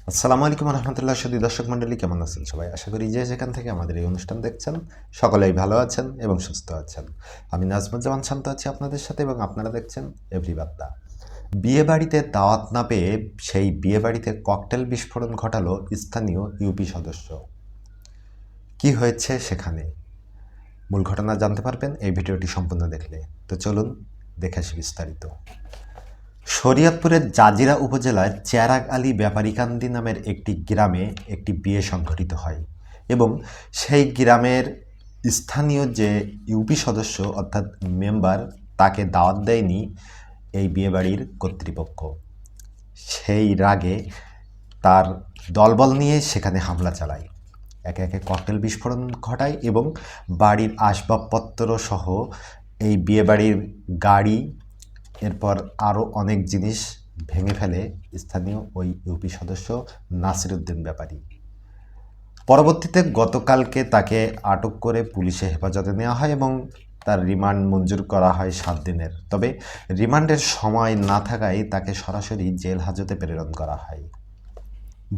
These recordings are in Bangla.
আসসালামু আলাইকুম রহমতুল্লাহ সুধী দর্শক মণ্ডলী, কেমন আছেন সবাই? আশা করি যে যেখান থেকে আমাদের এই অনুষ্ঠান দেখছেন সকলেই ভালো আছেন এবং সুস্থ আছেন। আমি নাজমুজ্জামান শান্ত আছি আপনাদের সাথে এবং আপনারা দেখছেন এভরি বার্তা। বিয়ে বাড়িতে দাওয়াত না পেয়ে সেই বিয়ে বাড়িতে ককটেল বিস্ফোরণ ঘটালো স্থানীয় ইউপি সদস্য। কি হয়েছে সেখানে মূল ঘটনা জানতে পারবেন এই ভিডিওটি সম্পূর্ণ দেখলে। তো চলুন দেখে আসি বিস্তারিত। শরীয়তপুরের জাজিরা উপজেলার চেরাগ আলী ব্যাপারীকান্দি নামের একটি গ্রামে একটি বিয়ে সংঘটিত হয় এবং সেই গ্রামের স্থানীয় যে ইউপি সদস্য অর্থাৎ মেম্বার তাকে দাওয়াত দেয়নি এই বিয়েবাড়ির কর্তৃপক্ষ। সেই রাগে তার দলবল নিয়ে সেখানে হামলা চালায়, একে একে ককটেল বিস্ফোরণ ঘটায় এবং বাড়ির আসবাবপত্র সহ এই বিয়েবাড়ির গাড়ি, এরপর আরও অনেক জিনিস ভেঙে ফেলে স্থানীয় ওই ইউপি সদস্য নাসিরউদ্দিন ব্যাপারী। পরবর্তীতে গতকালকে তাকে আটক করে পুলিশে হেফাজতে নেওয়া হয় এবং তার রিমান্ড মঞ্জুর করা হয় 7 দিনের। তবে রিমান্ডের সময় না থাকায় তাকে সরাসরি জেল হাজতে প্রেরণ করা হয়।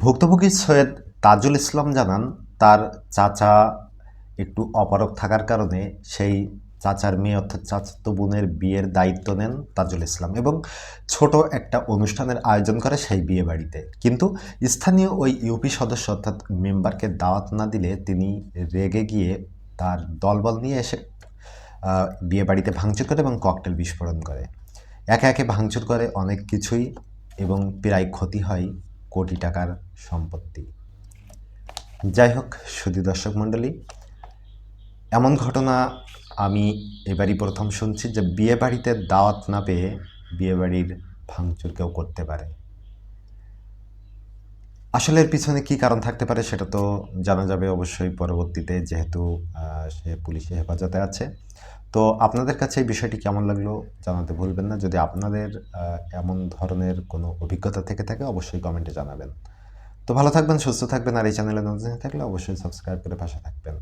ভুক্তভোগী সৈয়দ তাজুল ইসলাম জানান, তার চাচা একটু অপারগ থাকার কারণে সেই চাচার মেয়ে অর্থাৎ চাচাতো বোনের বিয়ের দায়িত্ব নেন তাজুল ইসলাম এবং ছোট একটা অনুষ্ঠানের আয়োজন করে সেই বিয়ে বাড়িতে। কিন্তু স্থানীয় ওই ইউপি সদস্য অর্থাৎ মেম্বারকে দাওয়াত না দিলে তিনি রেগে গিয়ে তার দলবল নিয়ে এসে বিয়ে বাড়িতে ভাঙচুর করে এবং ককটেল বিস্ফোরণ করে। একে একে ভাঙচুর করে অনেক কিছুই এবং প্রায় ক্ষতি হয় কোটি টাকার সম্পত্তি। যাই হোক সুধী দর্শক মণ্ডলী, এমন ঘটনা আমি এবারই প্রথম শুনছি যে বিয়ে বাড়িতে দাওয়াত না পেয়ে বিয়েবাড়ির ভাঙচুর কেউ করতে পারে। আসলে এর পিছনে কী কারণ থাকতে পারে সেটা তো জানা যাবে অবশ্যই পরবর্তীতে, যেহেতু সে পুলিশে হেফাজতে আছে। তো আপনাদের কাছে এই বিষয়টি কেমন লাগলো জানাতে ভুলবেন না। যদি আপনাদের এমন ধরনের কোনো অভিজ্ঞতা থেকে থাকে অবশ্যই কমেন্টে জানাবেন। তো ভালো থাকবেন, সুস্থ থাকবেন, আর এই চ্যানেলে নতুন থাকলে অবশ্যই সাবস্ক্রাইব করে পাশে থাকবেন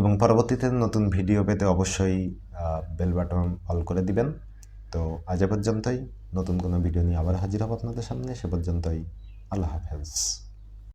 এবং পরবর্তীতে নতুন ভিডিও পেতে অবশ্যই বেল বাটন অল করে দিবেন। তো আজ পর্যন্তই, নতুন কোনো ভিডিও নিয়ে আবার হাজির হব আপনাদের সামনে। সে পর্যন্তই আল্লাহ হাফেজ।